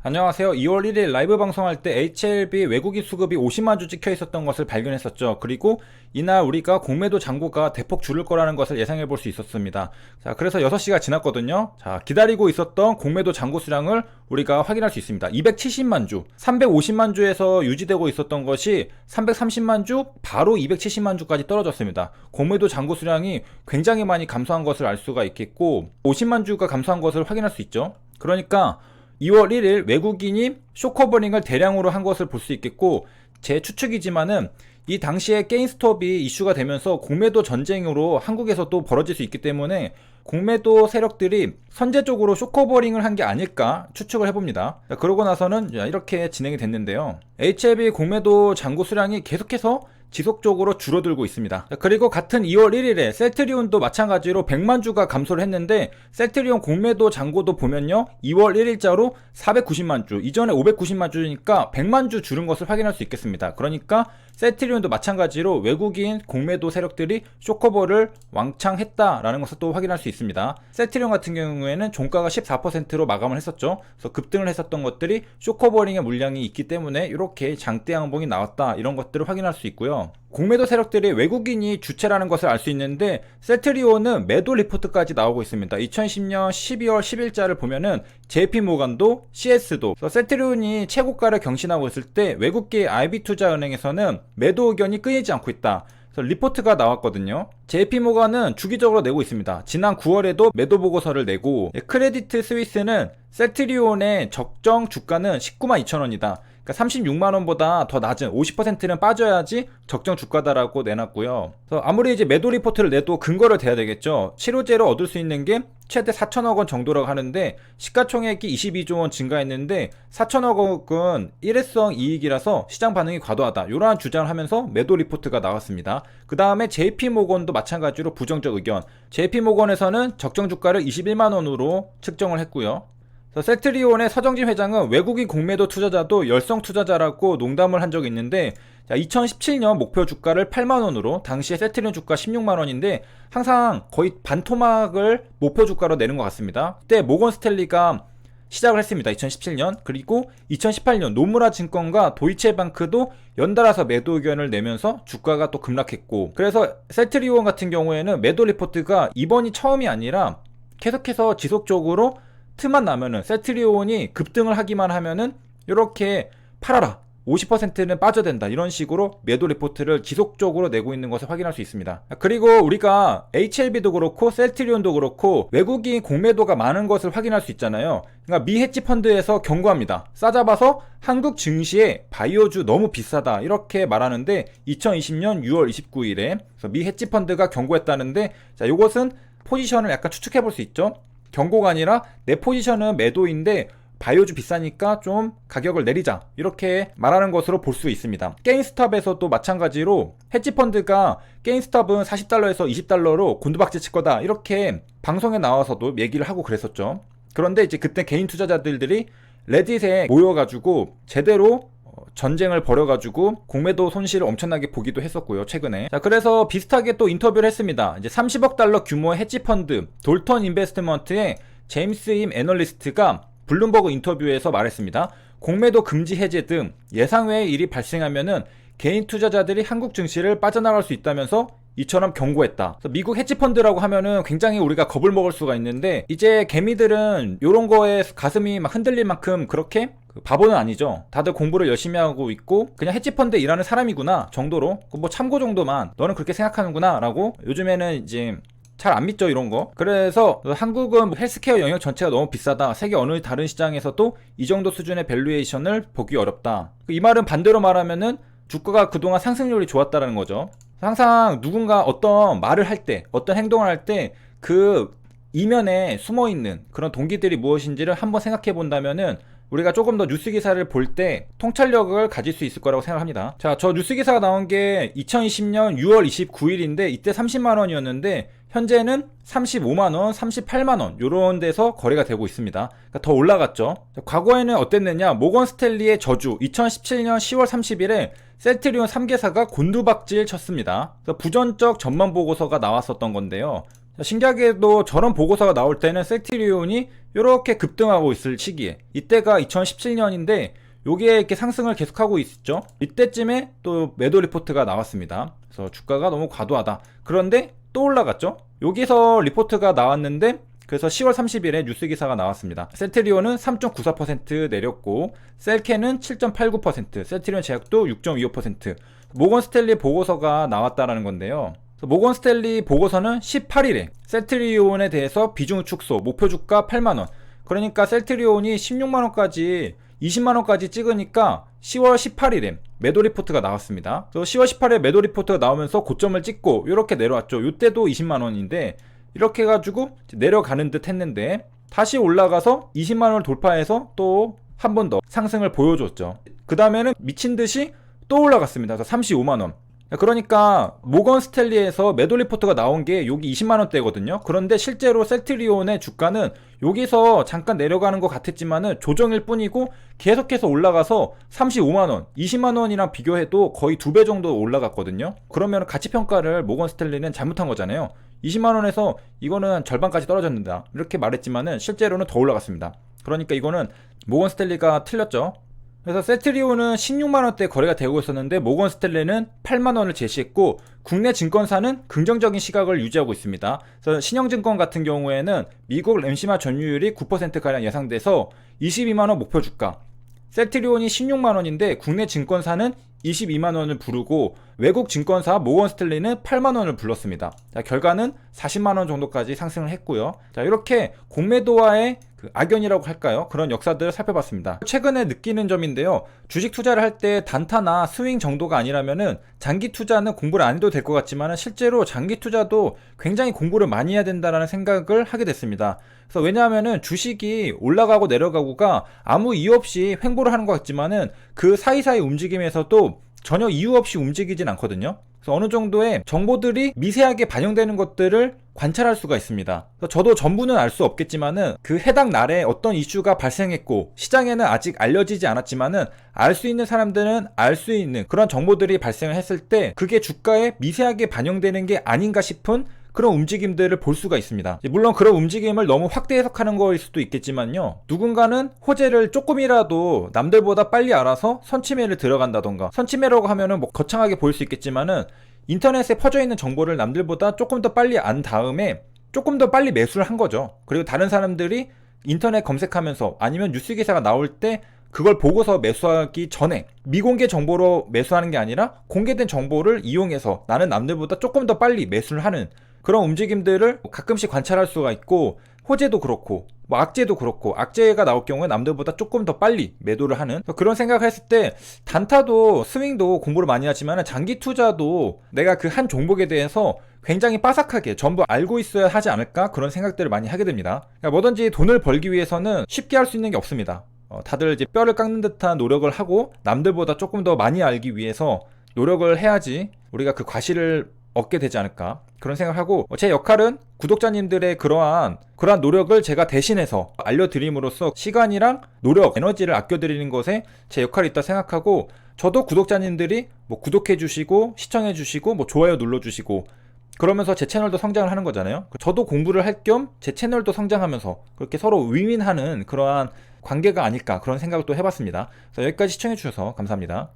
안녕하세요. 2월 1일 라이브 방송할 때 HLB 외국인 수급이 50만 주 찍혀 있었던 것을 발견했었죠. 그리고 이날 우리가 공매도 잔고가 대폭 줄을 거라는 것을 예상해 볼 수 있었습니다. 자, 그래서 6시가 지났거든요. 자, 기다리고 있었던 공매도 잔고 수량을 우리가 확인할 수 있습니다. 270만 주, 350만 주에서 유지되고 있었던 것이 330만 주, 바로 270만 주까지 떨어졌습니다. 공매도 잔고 수량이 굉장히 많이 감소한 것을 알 수가 있겠고 50만 주가 감소한 것을 확인할 수 있죠. 그러니까 2월 1일 외국인이 숏커버링을 대량으로 한 것을 볼 수 있겠고, 제 추측이지만은 이 당시에 게임스톱이 이슈가 되면서 공매도 전쟁으로 한국에서도 벌어질 수 있기 때문에 공매도 세력들이 선제적으로 숏커버링을 한 게 아닐까 추측을 해봅니다. 그러고 나서는 이렇게 진행이 됐는데요. HLB 공매도 잔고 수량이 계속해서 지속적으로 줄어들고 있습니다. 그리고 같은 2월 1일에 셀트리온도 마찬가지로 100만 주가 감소를 했는데, 셀트리온 공매도 잔고도 보면요 2월 1일자로 490만 주, 이전에 590만 주니까 100만 주 줄은 것을 확인할 수 있겠습니다. 그러니까 셀트리온도 마찬가지로 외국인 공매도 세력들이 숏커버를 왕창 했다라는 것을 또 확인할 수 있습니다. 셀트리온 같은 경우에는 종가가 14%로 마감을 했었죠. 그래서 급등을 했었던 것들이 숏커버링의 물량이 있기 때문에 이렇게 장대 양봉이 나왔다, 이런 것들을 확인할 수 있고요. 공매도 세력들이 외국인이 주체라는 것을 알 수 있는데, 셀트리온은 매도 리포트까지 나오고 있습니다. 2010년 12월 10일자를 보면은 JP모간도 CS도 셀트리온이 최고가를 경신하고 있을 때 외국계 IB투자은행에서는 매도 의견이 끊이지 않고 있다, 리포트가 나왔거든요. JP모간은 주기적으로 내고 있습니다. 지난 9월에도 매도 보고서를 내고, 크레디트 스위스는 셀트리온의 적정 주가는 19만 2천 원이다. 그러니까 36만원보다 더 낮은 50%는 빠져야지 적정 주가다라고 내놨고요. 그래서 아무리 이제 매도 리포트를 내도 근거를 대야 되겠죠. 치료제로 얻을 수 있는 게 최대 4천억 원 정도라고 하는데, 시가총액이 22조 원 증가했는데 4천억 원은 일회성 이익이라서 시장 반응이 과도하다, 이러한 주장을 하면서 매도 리포트가 나왔습니다. 그 다음에 JP모건도 마찬가지로 부정적 의견, JP모건에서는 적정 주가를 21만원으로 측정을 했고요. 셀트리온의 서정진 회장은 외국인 공매도 투자자도 열성 투자자라고 농담을 한 적이 있는데, 2017년 목표 주가를 8만원으로, 당시에 셀트리온 주가 16만원인데 항상 거의 반토막을 목표 주가로 내는 것 같습니다. 그때 모건 스탠리가 시작을 했습니다. 2017년. 그리고 2018년 노무라 증권과 도이체방크도 연달아서 매도 의견을 내면서 주가가 또 급락했고, 그래서 셀트리온 같은 경우에는 매도 리포트가 이번이 처음이 아니라 계속해서 지속적으로 틈만 나면은, 셀트리온이 급등을 하기만 하면은 이렇게 팔아라, 50%는 빠져된다, 이런 식으로 매도 리포트를 지속적으로 내고 있는 것을 확인할 수 있습니다. 그리고 우리가 HLB도 그렇고 셀트리온도 그렇고 외국인 공매도가 많은 것을 확인할 수 있잖아요. 그러니까 미 헤지 펀드에서 경고합니다. 싸잡아서 한국 증시에 바이오주 너무 비싸다, 이렇게 말하는데 2020년 6월 29일에 미 헤지 펀드가 경고했다는데, 자, 이것은 포지션을 약간 추측해 볼 수 있죠. 경고가 아니라 내 포지션은 매도인데 바이오주 비싸니까 좀 가격을 내리자, 이렇게 말하는 것으로 볼 수 있습니다. 게임스톱에서도 마찬가지로 헤지펀드가 게임스톱은 40달러에서 20달러로 곤두박질 칠 거다, 이렇게 방송에 나와서도 얘기를 하고 그랬었죠. 그런데 이제 그때 개인 투자자들이 레딧에 모여가지고 제대로 전쟁을 벌여가지고 공매도 손실을 엄청나게 보기도 했었고요, 최근에. 자, 그래서 비슷하게 또 인터뷰를 했습니다. 이제 30억 달러 규모의 헤지펀드 돌턴 인베스트먼트의 제임스 임 애널리스트가 블룸버그 인터뷰에서 말했습니다. 공매도 금지 해제 등 예상외의 일이 발생하면은 개인 투자자들이 한국 증시를 빠져나갈 수 있다면서 이처럼 경고했다. 미국 헤지펀드라고 하면은 굉장히 우리가 겁을 먹을 수가 있는데, 이제 개미들은 요런 거에 가슴이 막 흔들릴 만큼 그렇게 바보는 아니죠. 다들 공부를 열심히 하고 있고 그냥 헤지펀드에 일하는 사람이구나 정도로, 뭐 참고 정도만 너는 그렇게 생각하는구나 라고, 요즘에는 이제 잘 안 믿죠, 이런 거. 그래서 한국은 헬스케어 영역 전체가 너무 비싸다, 세계 어느 다른 시장에서도 이 정도 수준의 밸류에이션을 보기 어렵다. 이 말은 반대로 말하면은 주가가 그동안 상승률이 좋았다는 거죠. 항상 누군가 어떤 말을 할 때, 어떤 행동을 할 때 그 이면에 숨어있는 그런 동기들이 무엇인지를 한번 생각해 본다면은 우리가 조금 더 뉴스 기사를 볼 때 통찰력을 가질 수 있을 거라고 생각합니다. 자, 저 뉴스 기사가 나온 게 2020년 6월 29일인데 이때 30만원이었는데 현재는 35만원, 38만원 요런 데서 거래가 되고 있습니다. 그러니까 더 올라갔죠. 자, 과거에는 어땠느냐, 모건 스탠리의 저주 2017년 10월 30일에 셀트리온 3개사가 곤두박질 쳤습니다. 부전적 전망 보고서가 나왔었던 건데요. 신기하게도 저런 보고서가 나올 때는 셀트리온이 이렇게 급등하고 있을 시기에, 이때가 2017년인데 요게 이렇게 상승을 계속하고 있죠. 이때쯤에 또 매도 리포트가 나왔습니다. 그래서 주가가 너무 과도하다. 그런데 또 올라갔죠. 여기서 리포트가 나왔는데, 그래서 10월 30일에 뉴스 기사가 나왔습니다. 셀트리온은 3.94% 내렸고, 셀케는 7.89%, 셀트리온 제약도 6.25%, 모건 스탠리 보고서가 나왔다라는 건데요. 모건 스탠리 보고서는 18일에 셀트리온에 대해서 비중 축소, 목표 주가 8만원. 그러니까 셀트리온이 16만원까지 20만원까지 찍으니까 10월 18일에 매도 리포트가 나왔습니다. 그래서 10월 18일에 매도 리포트가 나오면서 고점을 찍고 이렇게 내려왔죠. 이때도 20만원인데 이렇게 해가지고 내려가는 듯 했는데 다시 올라가서 20만원을 돌파해서 또 한 번 더 상승을 보여줬죠. 그 다음에는 미친듯이 또 올라갔습니다. 그래서 35만원. 그러니까 모건 스탠리에서 매도 리포트가 나온 게 여기 20만원대거든요. 그런데 실제로 셀트리온의 주가는 여기서 잠깐 내려가는 것 같았지만은 조정일 뿐이고 계속해서 올라가서 35만원, 20만원이랑 비교해도 거의 2배 정도 올라갔거든요. 그러면 가치평가를 모건 스탠리는 잘못한 거잖아요. 20만원에서 이거는 절반까지 떨어졌는다 이렇게 말했지만은 실제로는 더 올라갔습니다. 그러니까 이거는 모건 스탠리가 틀렸죠. 그래서 셀트리온은 16만원대 거래가 되고 있었는데 모건 스탠리는 8만원을 제시했고, 국내 증권사는 긍정적인 시각을 유지하고 있습니다. 그래서 신영증권 같은 경우에는 미국 램시마 점유율이 9%가량 예상돼서 22만원 목표 주가, 셀트리온이 16만원인데 국내 증권사는 22만원을 부르고 외국 증권사 모건 스탠리는 8만원을 불렀습니다. 자, 결과는 40만원 정도까지 상승을 했고요. 자, 이렇게 공매도와의 악연이라고 할까요? 그런 역사들을 살펴봤습니다. 최근에 느끼는 점인데요. 주식 투자를 할 때 단타나 스윙 정도가 아니라면은 장기 투자는 공부를 안 해도 될 것 같지만 실제로 장기 투자도 굉장히 공부를 많이 해야 된다라는 생각을 하게 됐습니다. 그래서 왜냐하면은 주식이 올라가고 내려가고가 아무 이유 없이 횡보를 하는 것 같지만은 그 사이사이 움직임에서도 전혀 이유 없이 움직이진 않거든요. 그래서 어느 정도의 정보들이 미세하게 반영되는 것들을 관찰할 수가 있습니다. 저도 전부는 알 수 없겠지만은 그 해당 날에 어떤 이슈가 발생했고 시장에는 아직 알려지지 않았지만은 알 수 있는 사람들은 알 수 있는 그런 정보들이 발생을 했을 때 그게 주가에 미세하게 반영되는 게 아닌가 싶은 그런 움직임들을 볼 수가 있습니다. 물론 그런 움직임을 너무 확대 해석하는 거일 수도 있겠지만요. 누군가는 호재를 조금이라도 남들보다 빨리 알아서 선침해를 들어간다던가, 선침해라고 하면은 뭐 거창하게 보일 수 있겠지만은 인터넷에 퍼져 있는 정보를 남들보다 조금 더 빨리 안 다음에 조금 더 빨리 매수를 한 거죠. 그리고 다른 사람들이 인터넷 검색하면서 아니면 뉴스 기사가 나올 때 그걸 보고서 매수하기 전에 미공개 정보로 매수하는 게 아니라 공개된 정보를 이용해서 나는 남들보다 조금 더 빨리 매수를 하는 그런 움직임들을 가끔씩 관찰할 수가 있고, 호재도 그렇고 뭐 악재도 그렇고, 악재가 나올 경우에 남들보다 조금 더 빨리 매도를 하는 그런 생각을 했을 때 단타도 스윙도 공부를 많이 하지만 장기 투자도 내가 그 한 종목에 대해서 굉장히 빠삭하게 전부 알고 있어야 하지 않을까, 그런 생각들을 많이 하게 됩니다. 그러니까 뭐든지 돈을 벌기 위해서는 쉽게 할 수 있는 게 없습니다. 다들 이제 뼈를 깎는 듯한 노력을 하고 남들보다 조금 더 많이 알기 위해서 노력을 해야지 우리가 그 과실을 얻게 되지 않을까, 그런 생각을 하고, 제 역할은 구독자님들의 그러한 노력을 제가 대신해서 알려드림으로써 시간이랑 노력, 에너지를 아껴드리는 것에 제 역할이 있다 생각하고, 저도 구독자님들이 뭐 구독해주시고 시청해주시고 뭐 좋아요 눌러주시고 그러면서 제 채널도 성장을 하는 거잖아요. 저도 공부를 할 겸 제 채널도 성장하면서 그렇게 서로 윈윈하는 그러한 관계가 아닐까, 그런 생각을 또 해봤습니다. 그래서 여기까지 시청해주셔서 감사합니다.